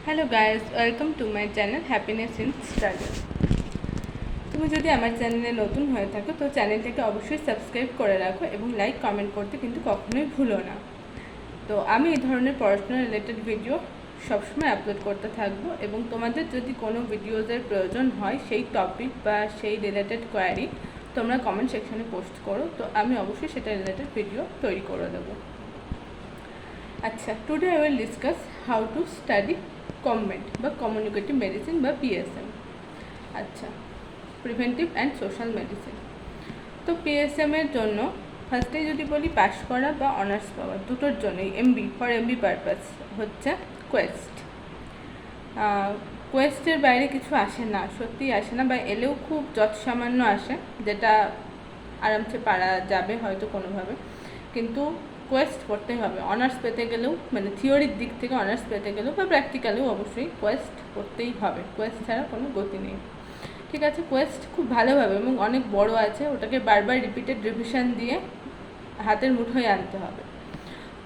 Hello guys, welcome to my channel happiness in struggle. তুমি যদি আমার চ্যানেলে নতুন হয়ে থাকো তো চ্যানেলটাকে অবশ্যই সাবস্ক্রাইব করে রাখো এবং লাইক কমেন্ট করতে কিন্তু কখনোই ভুলো না। তো আমি এই ধরনের পড়াশোনা রিলেটেড ভিডিও সবসময় আপলোড করতে থাকবো এবং তোমাদের যদি কোনো ভিডিওজের প্রয়োজন হয় সেই টপিক বা সেই রিলেটেড কোয়ারি তোমরা কমেন্ট সেকশনে পোস্ট করো, তো আমি অবশ্যই সেটা রিলেটেড ভিডিও তৈরি করে দেবো। আচ্ছা, today I will discuss how to study কমমেন্ট বা কমিউনিকেটিভ মেডিসিন বা পিএসএম। আচ্ছা, প্রিভেন্টিভ অ্যান্ড সোশ্যাল মেডিসিন। তো পিএসএমের জন্য ফার্স্টে যদি বলি পাস করা বা অনার্স পাওয়া দুটোর জন্যই এমবি পারপাস হচ্ছে কোয়েস্ট। কোয়েস্টের বাইরে কিছু আসে না, সত্যিই আসে না, বা এলেও খুব যৎসামান্য আসে, যেটা আরামসে পারা যাবে হয়তো কোনোভাবে, কিন্তু কোয়েস্ট করতেই হবে। অনার্স পেতে গেলেও মানে থিওরির দিক থেকে অনার্স পেতে গেলেও বা প্র্যাকটিক্যালেও অবশ্যই কোয়েস্ট করতেই হবে, কোয়েস্ট ছাড়া কোনো গতি নেই। ঠিক আছে, কোয়েস্ট খুব ভালোভাবে এবং অনেক বড় আছে, ওটাকে বারবার রিপিটেড রিভিশন দিয়ে হাতের মুঠোয় আনতে হবে।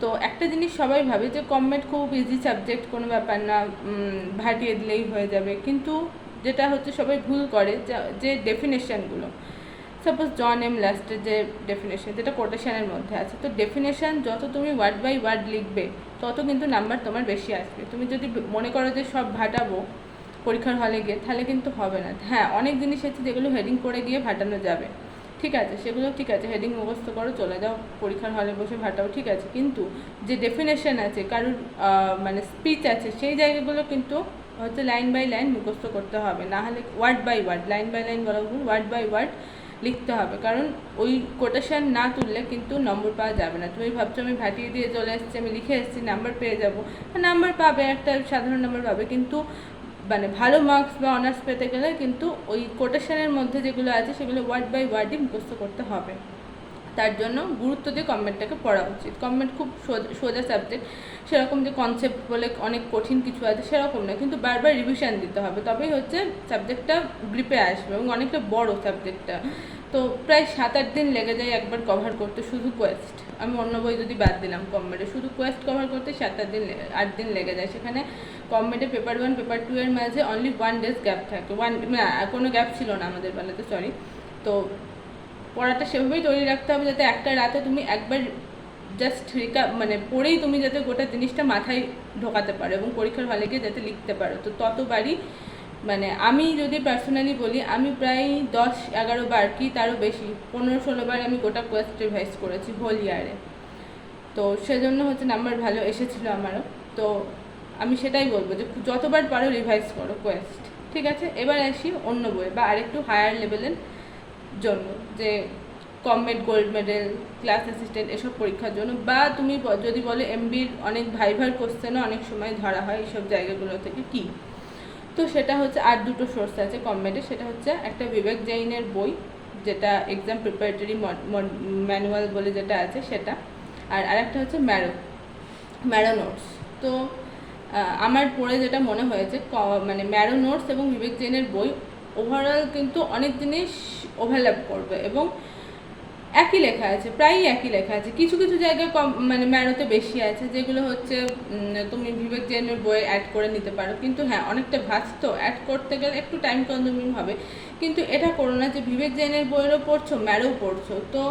তো একটা জিনিস সবাই ভাবে যে কমমেট খুব ইজি সাবজেক্ট, কোনো ব্যাপার না, ভাটিয়ে দিলেই হয়ে যাবে, কিন্তু যেটা হচ্ছে সবাই ভুল করে যে ডেফিনেশানগুলো, সাপোজ জন এম লাস্টের যে ডেফিনেশন যেটা কোটেশনের মধ্যে আছে, তো ডেফিনেশন যত তুমি ওয়ার্ড বাই ওয়ার্ড লিখবে তত কিন্তু নাম্বার তোমার বেশি আসবে। তুমি যদি মনে করো যে সব ভাটাবো পরীক্ষার হলে গিয়ে, তাহলে কিন্তু হবে না। হ্যাঁ, অনেক জিনিস আছে যেগুলো হেডিং করে গিয়ে ভাটানো যাবে, ঠিক আছে, সেগুলো ঠিক আছে, হেডিং মুখস্থ করো, চলে যাও পরীক্ষার হলে বসে ভাটাও, ঠিক আছে, কিন্তু যে ডেফিনেশন আছে, কারোর মানে স্পিচ আছে, সেই জায়গাগুলো কিন্তু হচ্ছে লাইন বাই লাইন মুখস্থ করতে হবে, না হলে word by word, line by line বলা ভুল, ওয়ার্ড বাই ওয়ার্ড লিখতে হবে, কারণ ওই কোটেশন না তুললে কিন্তু নম্বর পাওয়া যাবে না। তুমি ভাবছো আমি ভাটিয়ে দিয়ে চলে এসেছি, আমি লিখে এসেছি, নাম্বার পেয়ে যাবো, নাম্বার পাবে, একটা সাধারণ নাম্বার পাবে, কিন্তু মানে ভালো মার্কস বা অনার্স পেতে গেলে কিন্তু ওই কোটেশনের মধ্যে যেগুলো আছে সেগুলো ওয়ার্ড বাই ওয়ার্ডই মুখস্থ করতে হবে। তার জন্য গুরুত্ব দিয়ে কমমেন্টটাকে পড়া উচিত। কমমেন্ট খুব সোজা সাবজেক্ট, সেরকম যে কনসেপ্ট বলে অনেক কঠিন কিছু আছে সেরকম না, কিন্তু বারবার রিভিশন দিতে হবে, তবেই হচ্ছে সাবজেক্টটা গ্রিপে আসবে, এবং অনেকটা বড় সাবজেক্টটা, তো প্রায় 7-8 দিন লেগে যায় একবার কভার করতে, শুধু কোয়েস্ট। আমি অন্য বই যদি বাদ দিলাম, কমমেটে শুধু কোয়েস্ট কভার করতে 7-8 দিন লেগে যায়। সেখানে কমমেটে পেপার 1 পেপার 2 এর মাঝে অনলি 1 ডেজ গ্যাপ থাকে, কোনো গ্যাপ ছিল না আমাদের বেলাতে, সরি। তো পড়াটা সেভাবেই তৈরি রাখতে হবে যাতে একটা রাতে তুমি একবার জাস্ট মানে পড়েই তুমি যাতে গোটা জিনিসটা মাথায় ঢোকাতে পারো এবং পরীক্ষার হলে গিয়ে যাতে লিখতে পারো। তো ততবারই মানে আমি যদি পার্সোনালি বলি, আমি প্রায় 10-11 বার কি তারও বেশি, 15-16 বার আমি গোটা কোয়েস্ট রিভাইজ করেছি হোল ইয়ারে। তো সেজন্য হচ্ছে নাম্বার ভালো এসেছিলো আমারও। তো আমি সেটাই বলবো যে যতবার পারো রিভাইজ করো কোয়েস্ট, ঠিক আছে। এবার আসি অন্য বই বা আরেকটু হায়ার লেভেলের জন্য, যে কমমেট, গোল্ড মেডেল, ক্লাস অ্যাসিস্ট্যান্ট এসব পরীক্ষার জন্য, বা তুমি যদি বলো এমবির অনেক ভাইভার কোশ্চেনও অনেক সময় ধরা হয় এইসব জায়গাগুলো থেকে, কি তো সেটা হচ্ছে আর দুটো সোর্স আছে কমমেটে। সেটা হচ্ছে একটা বিবেক জৈনের বই, যেটা এক্সাম প্রিপারেটরি ম্যানুয়াল বলে যেটা আছে সেটা, আর আরেকটা হচ্ছে ম্যারো নোটস। তো আমার পড়ে যেটা মনে হয়েছে, মানে ম্যারো নোটস এবং বিবেক জৈনের বই ওভারঅল কিন্তু অনেক জিনিস ওভারল্যাপ করবে এবং একই লেখা আছে, প্রায়ই একই লেখা আছে, কিছু কিছু জায়গায় কম মানে ম্যারোতে বেশি আছে, যেগুলো হচ্ছে তুমি বিবেক জৈনের বইয়ে অ্যাড করে নিতে পারো, কিন্তু হ্যাঁ অনেকটা ভাস্ত, অ্যাড করতে গেলে একটু টাইম কনজিউমিং হবে, কিন্তু এটা করো না যে বিবেক জৈনের বইয়েরও পড়ছো ম্যারোও পড়ছো, তো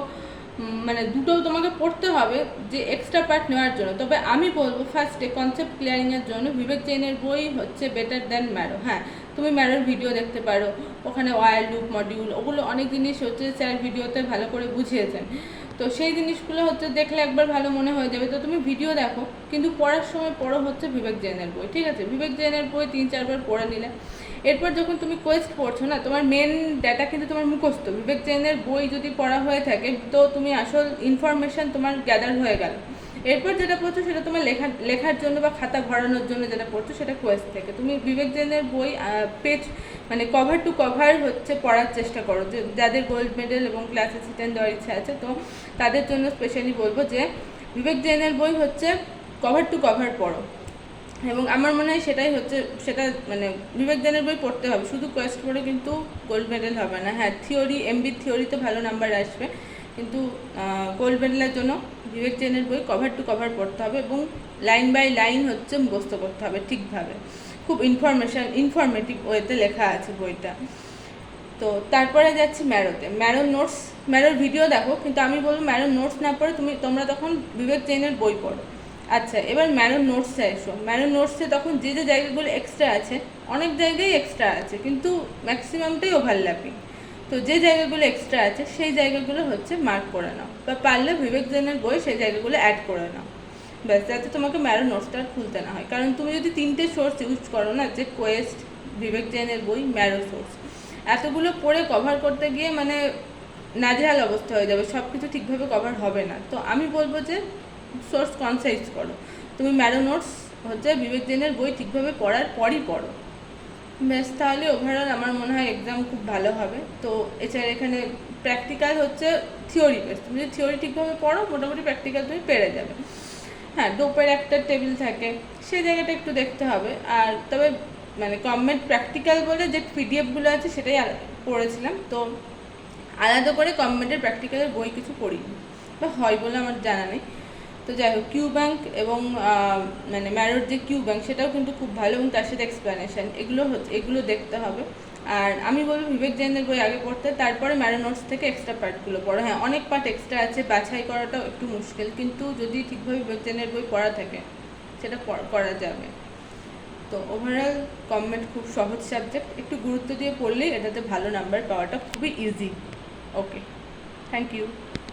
মানে দুটোও তোমাকে পড়তে হবে যে এক্সট্রা পার্ট নেওয়ার জন্য। তবে আমি বলবো ফার্স্টে কনসেপ্ট ক্লিয়ারিংয়ের জন্য বিবেক জৈনের বই হচ্ছে বেটার দ্যান ম্যারো। হ্যাঁ, তুমি ম্যারোর ভিডিও দেখতে পারো, ওখানে ওয়াইল লুপ মডিউল ওগুলো অনেক জিনিস হচ্ছে স্যার ভিডিওতে ভালো করে বুঝিয়েছেন, তো সেই জিনিসগুলো হচ্ছে দেখলে একবার ভালো মনে হয়ে যাবে। তো তুমি ভিডিও দেখো, কিন্তু পড়ার সময় পড়ো হচ্ছে বিবেক জৈনের বই, ঠিক আছে। বিবেক জৈনের বই 3-4 বার পড়ে নিলে, এরপর যখন তুমি কোয়েস্ট পড়ছো না, তোমার মেন ডাটা কিন্তু তোমার মুখস্থ। বিবেক জৈনের বই যদি পড়া হয়ে থাকে তো তুমি আসল ইনফরমেশান তোমার গ্যাদার হয়ে গেল। এরপর যেটা পড়ছো সেটা তোমার লেখার জন্য বা খাতা ভরানোর জন্য যেটা পড়ছো সেটা কোয়েস্ট থেকে। তুমি বিবেক জৈনের বই পেজ মানে কভার টু কভার হচ্ছে পড়ার চেষ্টা করো, যে যাদের গোল্ড মেডেল এবং ক্লাস অ্যাসিস্ট্যান্ট দেওয়ার ইচ্ছা আছে, তো তাদের জন্য স্পেশালি বলবো যে বিবেক জৈনের বই হচ্ছে কভার টু কভার পড়ো, এবং আমার মনে হয় সেটাই হচ্ছে, সেটা মানে বিবেক জৈনের বই পড়তে হবে, শুধু কোয়েস্ট পড়ে কিন্তু গোল্ড মেডেল হবে না। হ্যাঁ, থিওরি এমবি থিওরিতে ভালো নাম্বার আসবে, কিন্তু গোল্ড মেডেলের জন্য বিবেক জৈনের বই কভার টু কভার পড়তে হবে এবং লাইন বাই লাইন হচ্ছে মুখস্থ করতে হবে ঠিকভাবে। খুব ইনফরমেটিভ ওয়েতে লেখা আছে বইটা। তো তারপরে যাচ্ছি ম্যারোতে। ম্যারোর ভিডিও দেখো, কিন্তু আমি বলবো ম্যারোর নোটস না পড়ে তোমরা তখন বিবেক জৈনের বই পড়ো। আচ্ছা, এবার ম্যারোর নোটসে এসো। ম্যারোর নোটসে তখন যে জায়গাগুলো এক্সট্রা আছে, অনেক জায়গায় এক্সট্রা আছে কিন্তু ম্যাক্সিমামটাই ওভারল্যাপিং। তো যে জায়গাগুলো এক্সট্রা আছে সেই জায়গাগুলো হচ্ছে মার্ক করে নাও, বা পারলে বিবেক জৈনের বই সেই জায়গাগুলো অ্যাড করে নাও, ব্যাস, যাতে তোমাকে ম্যারোর নোটসটা আর খুলতে না হয়। কারণ তুমি যদি 3টে সোর্স ইউজ করো না, যে কোয়েস্ট, বিবেক জৈনের বই, ম্যারো সোর্স, এতগুলো পড়ে কভার করতে গিয়ে মানে নাজেহাল অবস্থা হয়ে যাবে, সব কিছু ঠিকভাবে কভার হবে না। তো আমি বলবো যে সোর্স কনসাইজ করো। তুমি ম্যারো নোটস হচ্ছে বিবেক জৈনের বই ঠিকভাবে পড়ার পরই পড়ো, ব্যাস, তাহলে ওভারঅল আমার মনে হয় এক্সাম খুব ভালো হবে। তো এছাড়া এখানে প্র্যাকটিক্যাল হচ্ছে থিওরি বেস। তুমি যদি থিওরি ঠিকভাবে পড়ো, মোটামুটি প্র্যাকটিক্যাল তুমি পেরে যাবে। হ্যাঁ, ডোপের একটা টেবিল থাকে, সেই জায়গাটা একটু দেখতে হবে। আর তবে মানে গভর্নমেন্ট প্র্যাকটিক্যাল বলে যে পিডিএফগুলো আছে সেটাই পড়েছিলাম, তো আলাদা করে গভর্নমেন্টের প্র্যাকটিক্যালের বই কিছু পড়িনি, বা হয় বলে আমার জানা নেই। তো যাই হোক, কিউ ব্যাংক এবং মানে ম্যারোর যে কিউ ব্যাংক সেটাও কিন্তু খুব ভালো, এবং তার সাথে এক্সপ্লেনেশন, এগুলো দেখতে হবে। আর আমি বলবো বিবেক জৈনের বই আগে পড়তে, তারপরে ম্যারো নোটস থেকে এক্সট্রা পার্টগুলো পড়ো। হ্যাঁ, অনেক পার্ট এক্সট্রা আছে, বাছাই করাটাও একটু মুশকিল, কিন্তু যদি ঠিকভাবে বিবেক জৈনের বই পড়া থাকে সেটা করা যাবে। তো ওভারঅল গভর্নমেন্ট খুব সহজ সাবজেক্ট, একটু গুরুত্ব দিয়ে পড়লেই এটাতে ভালো নাম্বার পাওয়াটা খুবই ইজি। Okay, thank you.